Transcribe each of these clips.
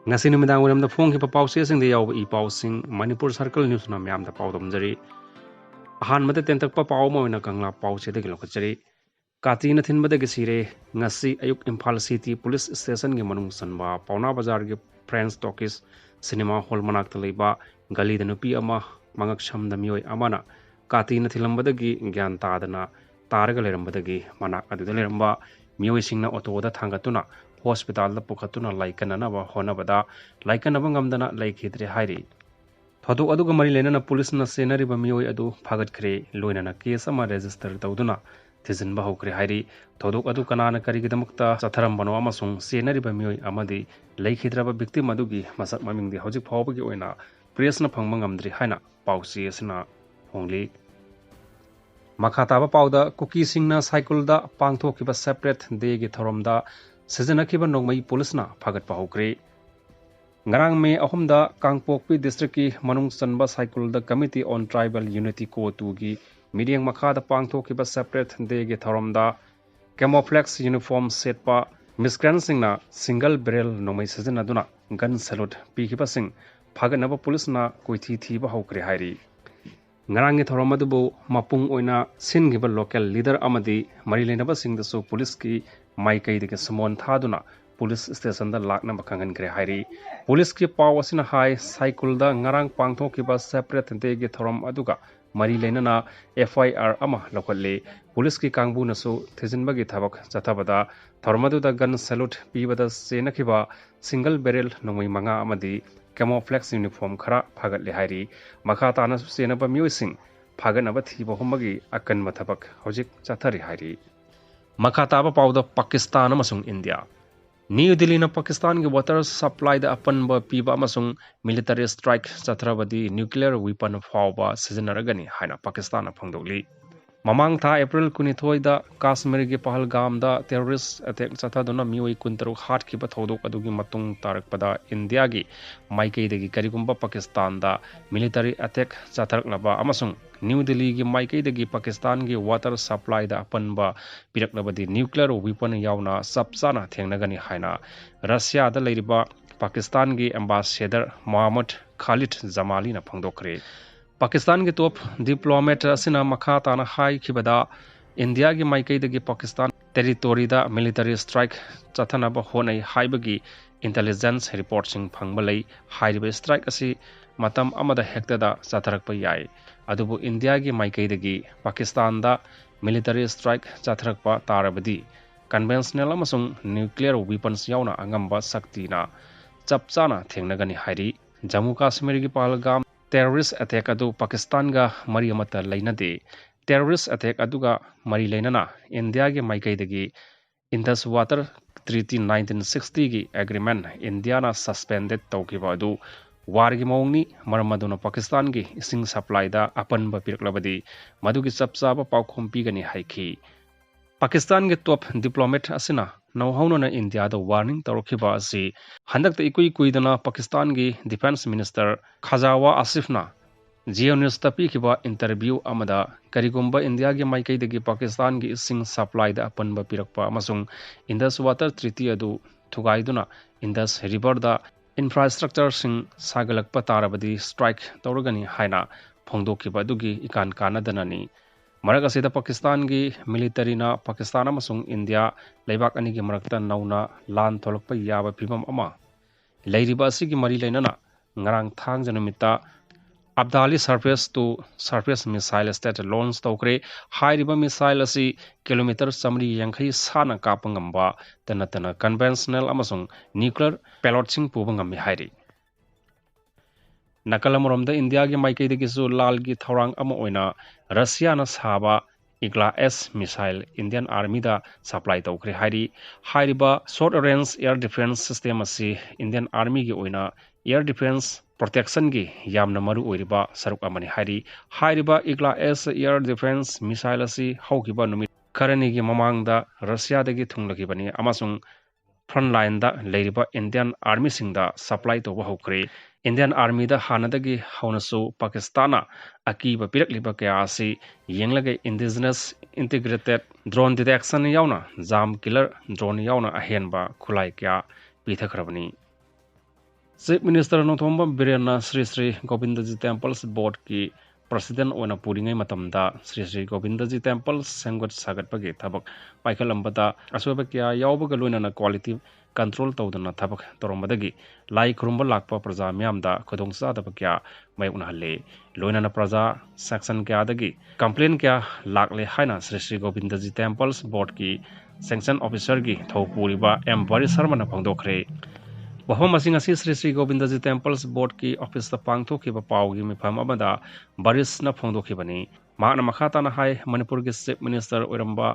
ngasi numidang waram da phone ki pa pause sing de yaw I pausing Manipur Circle News na myam da pawdom jari ahan mate tentak pa paw mo na kangla pause de gilo kachari kati na thin bade gisire ngasi ayuk Imphal City Police Station gi manung sanba Pauna Bazar gi Friends Talkies cinema hall manak talaiba gali da nupi ama mangak sham da mioi amana kati na thilam bade gi gyan ta dana taraga leram bade gi manak adu da leramba mioi singna auto da thangatuna hospital da pukhatuna laikana ba hona bada laikana ba ngamdana laikhidre hairi thadu aduga mari lenana police na senari ba mioi adu phagat khre loina na case ama register tawduna thizin ba hokre hairi thadu adu kanana kari gidamakta chatharam bano amasung senari ba mioi amadi laikhidra ba victim adugi masak maming di hojik phawbagi oina press na phangma ngamdri haina pausi asna hongli makhataba pauda cookie singna cycle da pangthokiba separate day gi thoromda sejanakhiba nongmai police na phagat pahokre ngarang me ahumda Kangpokpi district ki manung sanba cycle da committee on tribal unity ko tu gi mediang makhada pangthokiba separate day gi thoromda camouflage uniform set pa miscreant singna single barrel nongmai sejanaduna gun salute pikiba sing phaganaba police na koithi thiba hokre hairi ngarang thorom adubu mapung oina singiba local leader amadi mari lenaba singdasu police ki maikai de samon thaduna police station da lakna bakhangan gre hairi police ki paw asina hai cycle da ngarang pangthokiba separate de ge thorom aduga mari lenana FIR ama lokalle police ki kangbu nasu thejinbagi thabak chathabada thormadu da gun salute pibada senakhiba single barrel nongmai manga amadi camouflage uniform khara phagat le hairi makha tana senaba miosing phaganaba thiba homagi akan mathabak hojik chathari hairi makha taba pawda Pakistan amasung India New Delhi na Pakistan ki water supply da apan ba piba amasung military strike chathrabadi nuclear weapon fawba sijanaragani haina Pakistan na phangdoli mamang tha April 12 da Kashmir gi Pahalgam da terrorist attack chathaduna mioi kuntaru hat ki bathodok adugi matung tarakpada India gi maikei degi karigumba Pakistan da military attack chatharaknaba amasung New Delhi gi maikei degi Pakistan gi water supply da apanba piraklabadi nuclear weapon yauna sapchana thengnagani haina Russia da leiriba Pakistan gi ambassador Mohammad Khalid Jamali na phangdokre Pakistan ki top diplomat asina makha tana hai khibada India gi maikai dagi Pakistan territory da military strike chathana ba honai haibagi intelligence report sing phangbalai haiba strike asi matam amada hekta da chatharak pa yai adubu India gi maikai dagi Pakistan da military strike chatharak pa tarabadi conventional amasung nuclear weapons yauna angamba sakti na chapchana thengnagani hairi Jammu Kashmir gi Pahalgam terrorist attack adu Pakistan ga mari amata lainade terrorist attack aduga mari lainana India ge maikai dagi Indus Water Treaty 1960 gi agreement India na suspended tawkiba adu war gi mawngni maramaduna Pakistan gi ising supply da apan ba piraklabadi madugi chapcha ba pawkhom pigani haiki Pakistan ge top diplomat asina nauhauna na India da warning tarokhiba asi handakta ikui kuidana Pakistan gi defense minister Khajawa Asif na Geo News tapi khiba interview amada karigumba India gi maikai dagi Pakistan gi ising supply da apan ba pirakpa amasung Indus Water Treaty adu thugaiduna Indus River da infrastructure sing sagalakpa tarabadi strike tawragani haina phongdokhiba dugi ikan kanadanani Marak asida Pakistan gi military na Pakistan amasung India leibak ani gi marakta nauna lan tholokpa yaba phibam ama leiriba asigi mari lainana ngarang thang janumita Abdali surface to surface missile state launch tawkre hairiba missile asi kilometer samri yankhai sana kapangamba tanatana conventional amasung nuclear payload sing pubangam hairi Nakalamuromda India gi maikai de gisu lal gi thorang ama oina Russia na saba Igla S missile Indian Army da supply tawkre hairiba short range air defense system asi Indian Army gi oina air defense protection gi yamna maru oiriba saruk amani hairiba Igla S air defense missile asi haukiba numit karani gi mamangda Russia dagi thunglagibani amasung front line da leiriba Indian Army singda supply tawba hokre Indian Army da hanadagi haunasu Pakistana akiba pirakliba kaya asi yenglage indigenous integrated drone detection yauna jam killer drone yauna ahenba khulai kya pithakrabani chief minister Nongthombam Biren Shri Shri Govindaji temples board की president ओना पुरिंगै मतमदा Shri Shri Govindaji temples सेंगत सागतपगे थबक पाइखलंबदा असोबा क्या यावबगा लोइनना क्वालिटी कंट्रोल तौदना थबक तोरमदगी लाई खुरुंबा लाकपा प्रजा म्यामदा खुदोंचादबा क्या मायोकनहल्ले लोइनना प्रजा सेक्शन क्यादगी कंप्लेन क्या लाकले हाइना श्री श्री गोविंदजी टेम्पल्स बोर्ड की सेंक्शन ऑफिसर की थौपुरिबा एम बरी शर्मा फोंदोखरे वफम श्री श्री गोविंदजी टेम्पल्स बोर्ड की ऑफिस पांथोखिबा पाव की मिफम अमदा बरिसना फोंदोखिबनी माकना मखाताना हाय मणिपुर की चीफ मिनिस्टर ओरंबा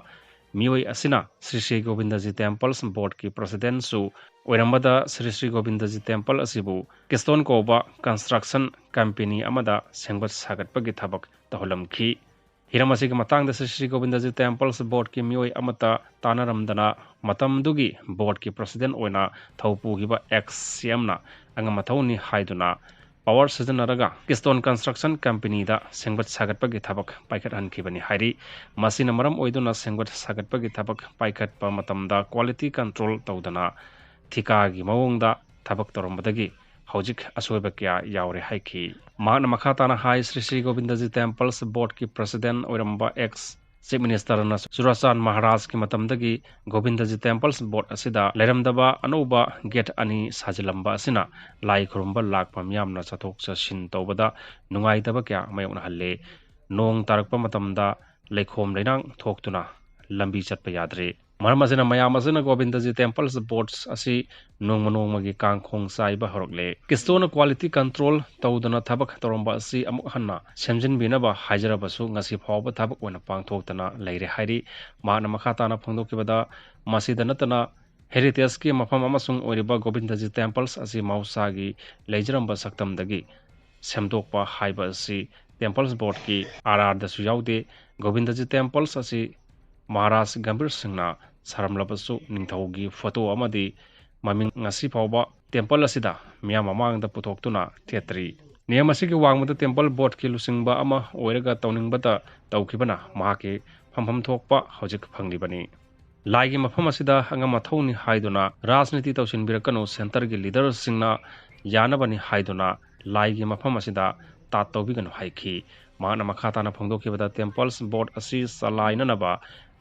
मियोई असिना श्री श्री गोविंदजी टेम्पल्स बोर्ड की प्रेसिडेंट सु ओरंबदा श्री श्री गोविंदजी टेम्पल असिबु किस्टोन कोबा कंस्ट्रक्शन कंपनी अमदा सेंगत सागतपगी थबक तहलमखी हिरम असिग मतंग श्री श्री गोविंदजी टेम्पल्स बोर्ड की मियोई अमता तानारमदना मतमदुगी बोर्ड की प्रेसिडेंट ओइना थौपुगिबा एक्सएमना अंगमथौनी हाइदुना पावर सिजनरगा किस्टोन कंस्ट्रक्शन कंपनी दा सेंगत सागतपगी थबक पाइखत हनखिबनी हाइरी मसिना मरम ओइदुना सेंगत सागतपगी थबक पाइखतपा मतमदा क्वालिटी कंट्रोल तौदना थिकागी मवोंगदा थबक तोरमदगी हौजिक असोइबा क्या यावरे हाइखी माकना मखाताना high Shri Shri Govindaji temples board की president Oramba ex chief minister न सुरचान महाराज की मतमदगी गोविंदजी टेम्पल्स बोर्ड असिदा लेरमदबा अनौबा गेट अनि साजिलंबा असिना लाई खुरुंबा लाकपा म्यामना चथोक चसिन तौबदा नुंगाइदबा क्या मायोकनहल्ले नोंग तारकपा मतमदा लेखोम लेनांग थोक्तुना लंबी चटपा याद्रे मरम असिना मयाम असिना गोविंदजी टेम्पल्स बोर्ड्स असि नोंमगी कांखोंग साइबा हरकले किस्टोन क्वालिटी कंट्रोल तौदना थबक तौरंबा असि अमुक हन्ना सेमजिनबिनबा हाइजरबसु ngasi फावबा थबक ओना पांगथोक्तना लेरे हाइरी माना मखाताना फोंदोकिबदा मसिदा नतना हेरिटेज की मफम अमसुंग ओरिबा गोविंदजी टेम्पल्स असि मौसागी लेजरंबा सक्तमदगी सेमदोकपा हाइबा असि टेम्पल्स बोर्ड की आरआर दसु याउदे गोविंदजी टेम्पल्स असि महाराज गंभीर सिंहना सारमलबसु निंगथौगी फोटो अमदी ममिंग ngasi फावबा टेम्पल असिदा मियाम ममांगदा पुथोक्तुना थेत्री नियम असिगी वांगमदा टेम्पल बोर्ड की लुसिंगबा अमा ओइरगा तौनिंगबता तौखिबना माके फमफम थोकपा हौजिक फंगलिबनी लाइगी मफम असिदा अंगम मथौनी हाइदुना राजनीति तौसिनबिरकनो सेंटर की लीडर सिंगना यानबनी हाइदुना लाइगी मफम असिदा तात तौबिगनो हाइखी माना मखाताना फोंदोखिबदा टेम्पल्स बोर्ड असि सलाइननबा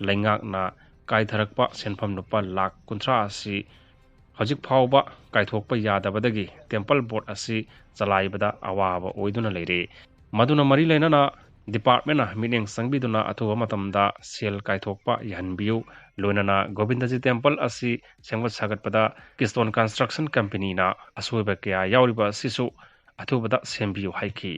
लेंगाकना काइथरकपा सेनफम नुपा लाख 30 असि हजिक फावबा काइथोकपा यादबदगी टेम्पल बोर्ड असि चलाइबदा अवाबा ओइदुना लेरे मदुना मरी लेनना department meeting संगबिदुना अथुबा मतमदा cell काइथोकपा यहनबियु लोनना Govindji temple असि सेंगत सागतपदा किस्टोन कंस्ट्रक्शन कंपनी ना असोइबा क्या यावरिबा सिसु अथुबदा सेमबियु हाइखी